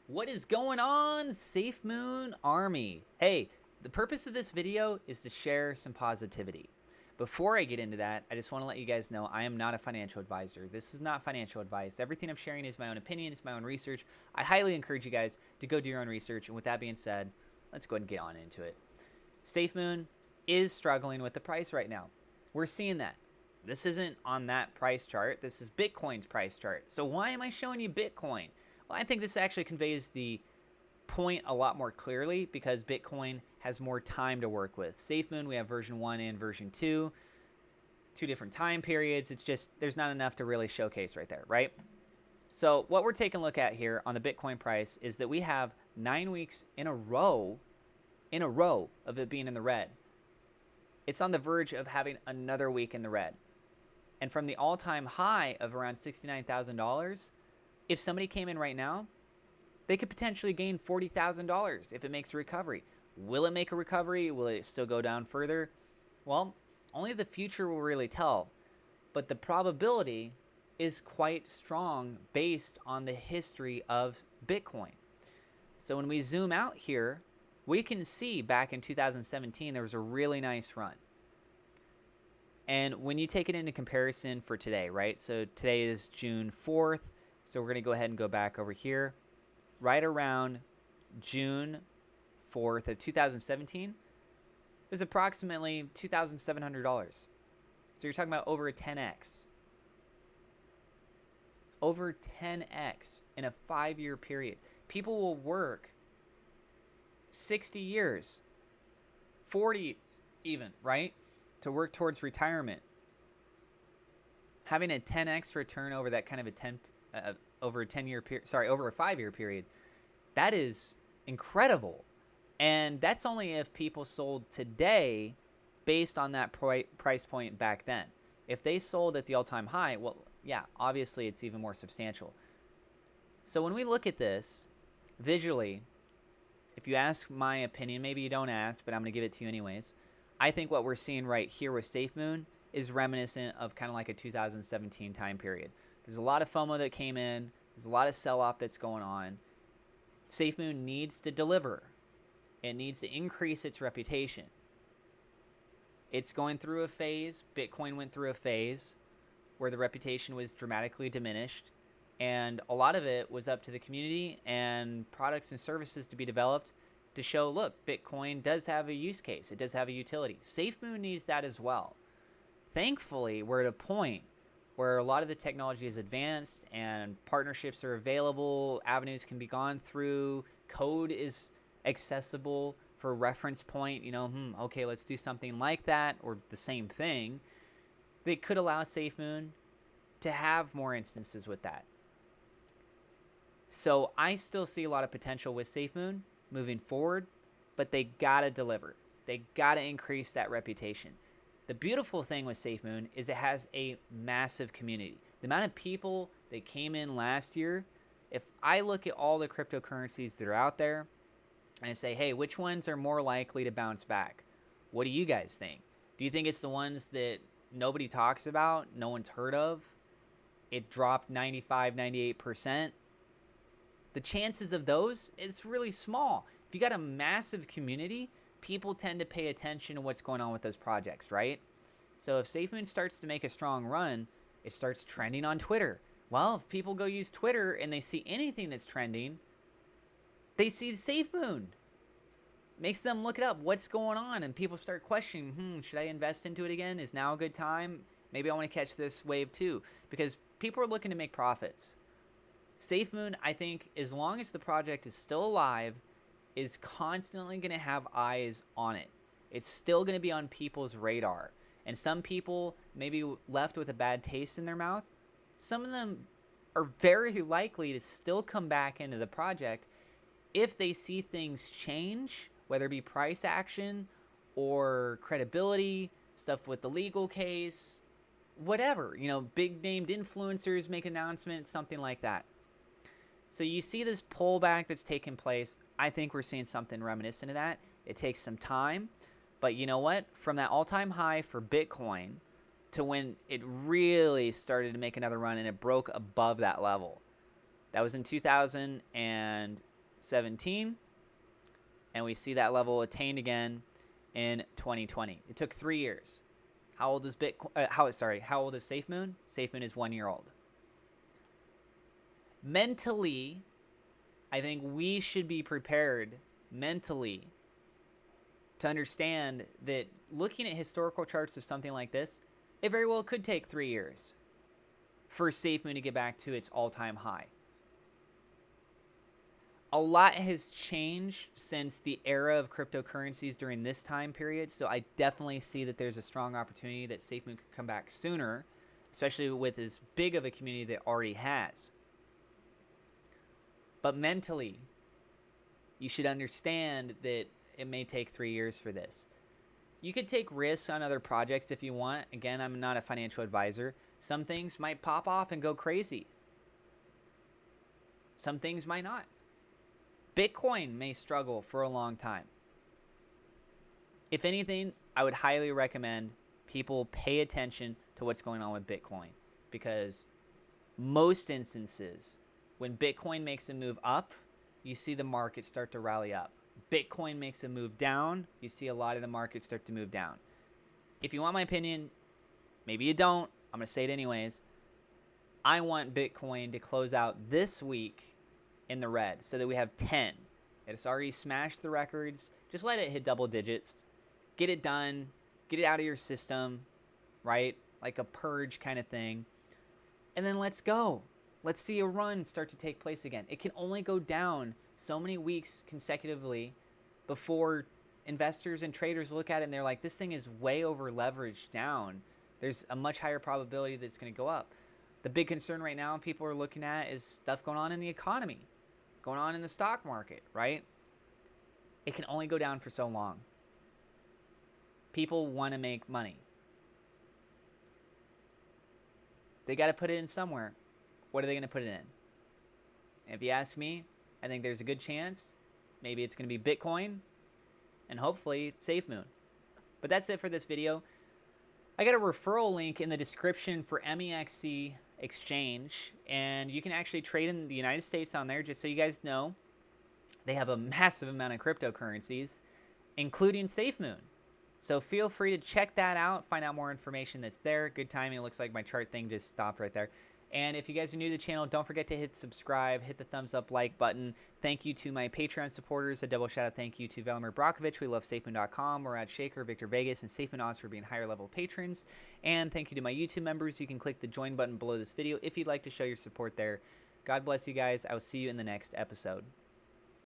What is going on, SafeMoon Army? Hey, the purpose of this video is to share some positivity. Before I get into that, I just want to let you guys know I am not a financial advisor. This is not financial advice. Everything I'm sharing is my own opinion, it's my own research. I highly encourage you guys to go do your own research. And with that being said, let's go ahead and get on into it. SafeMoon is struggling with the price right now. We're seeing that. This isn't on that price chart. This is Bitcoin's price chart. So why am I showing you Bitcoin? Well, I think this actually conveys the point a lot more clearly because Bitcoin has more time to work with. SafeMoon, we have version 1 and version 2, two different time periods. It's just there's not enough to really showcase right there, right? So what we're taking a look at here on the Bitcoin price is that we have 9 weeks in a row of it being in the red. It's on the verge of having another week in the red. And from the all-time high of around $69,000, if somebody came in right now, they could potentially gain $40,000 if it makes a recovery. Will it make a recovery? Will it still go down further? Well, only the future will really tell. But the probability is quite strong based on the history of Bitcoin. So when we zoom out here, we can see back in 2017, there was a really nice run. And when you take it into comparison for today, right? So today is June 4th. So we're going to go ahead and go back over here. Right around June 4th of 2017, it was approximately $2,700. So you're talking about over a 10x. Over 10x in a 5-year period. People will work 60 years, 40 even, right? To work towards retirement. Having a 10x return over that kind of a over a 10-year period, over a 5-year period, that is incredible. And that's only if people sold today based on that price point back then. If they sold at the all-time high, well, yeah, obviously it's even more substantial. So when we look at this visually, if you ask my opinion, maybe you don't ask, but I'm going to give it to you anyways. I think what we're seeing right here with SafeMoon is reminiscent of kind of like a 2017 time period. There's a lot of FOMO that came in. There's a lot of sell-off that's going on. SafeMoon needs to deliver. It needs to increase its reputation. It's going through a phase. Bitcoin went through a phase where the reputation was dramatically diminished. And a lot of it was up to the community and products and services to be developed to show, look, Bitcoin does have a use case. It does have a utility. SafeMoon needs that as well. Thankfully, we're at a point where a lot of the technology is advanced and partnerships are available, avenues can be gone through, code is accessible for reference point, okay, let's do something like that or the same thing. They could allow SafeMoon to have more instances with that. So I still see a lot of potential with SafeMoon moving forward, but they gotta deliver. They gotta increase that reputation. The beautiful thing with SafeMoon is it has a massive community. The amount of people that came in last year, if I look at all the cryptocurrencies that are out there and I say, hey, which ones are more likely to bounce back? What do you guys think? Do you think it's the ones that nobody talks about, no one's heard of? It dropped 95, 98%. The chances of those, it's really small. If you got a massive community, people tend to pay attention to what's going on with those projects, right? So if SafeMoon starts to make a strong run, it starts trending on Twitter. Well, if people go use Twitter and they see anything that's trending, they see SafeMoon. Makes them look it up. What's going on? And people start questioning, should I invest into it again? Is now a good time? Maybe I want to catch this wave too. Because people are looking to make profits. SafeMoon, I think, as long as the project is still alive, is constantly going to have eyes on it. It's still going to be on people's radar. And some people may be left with a bad taste in their mouth. Some of them are very likely to still come back into the project if they see things change, whether it be price action or credibility, stuff with the legal case, whatever. Big named influencers make announcements, something like that. So you see this pullback that's taking place. I think we're seeing something reminiscent of that. It takes some time. But you know what? From that all-time high for Bitcoin to when it really started to make another run and it broke above that level. That was in 2000 and 17, and we see that level attained again in 2020. It took 3 years. How old is Bitcoin? How old is SafeMoon? SafeMoon is 1 year old. Mentally, I think we should be prepared mentally to understand that looking at historical charts of something like this, it very well could take 3 years for SafeMoon to get back to its all-time high. A lot has changed since the era of cryptocurrencies during this time period, so I definitely see that there's a strong opportunity that SafeMoon could come back sooner, especially with as big of a community that it already has. But mentally, you should understand that it may take 3 years for this. You could take risks on other projects if you want. Again, I'm not a financial advisor. Some things might pop off and go crazy. Some things might not. Bitcoin may struggle for a long time. If anything, I would highly recommend people pay attention to what's going on with Bitcoin, because most instances, when Bitcoin makes a move up, you see the market start to rally up. Bitcoin makes a move down, you see a lot of the market start to move down. If you want my opinion, maybe you don't, I'm going to say it anyways. I want Bitcoin to close out this week in the red so that we have 10. It's already smashed the records. Just let it hit double digits. Get it done. Get it out of your system, right? Like a purge kind of thing. And then let's go. Let's see a run start to take place again. It can only go down so many weeks consecutively before investors and traders look at it and they're like, this thing is way over leveraged down. There's a much higher probability that it's going to go up. The big concern right now people are looking at is stuff going on in the economy, going on in the stock market, right? It can only go down for so long. People want to make money. They got to put it in somewhere. What are they going to put it in? If you ask me, I think there's a good chance maybe it's going to be Bitcoin and hopefully SafeMoon. But that's it for this video. I got a referral link in the description for MEXC exchange, and you can actually trade in the United States on there. Just so you guys know, they have a massive amount of cryptocurrencies, including SafeMoon. So feel free to check that out, find out more information that's there. Good timing. It looks like my chart thing just stopped right there. And if you guys are new to the channel, don't forget to hit subscribe, hit the thumbs up, like button. Thank you to my Patreon supporters. A double shout out thank you to Velimir Brakovich. We love SafeMoon.com, Murad Shaker, Victor Vegas, and SafeMoon Oz for being higher level patrons. And thank you to my YouTube members. You can click the join button below this video if you'd like to show your support there. God bless you guys. I will see you in the next episode.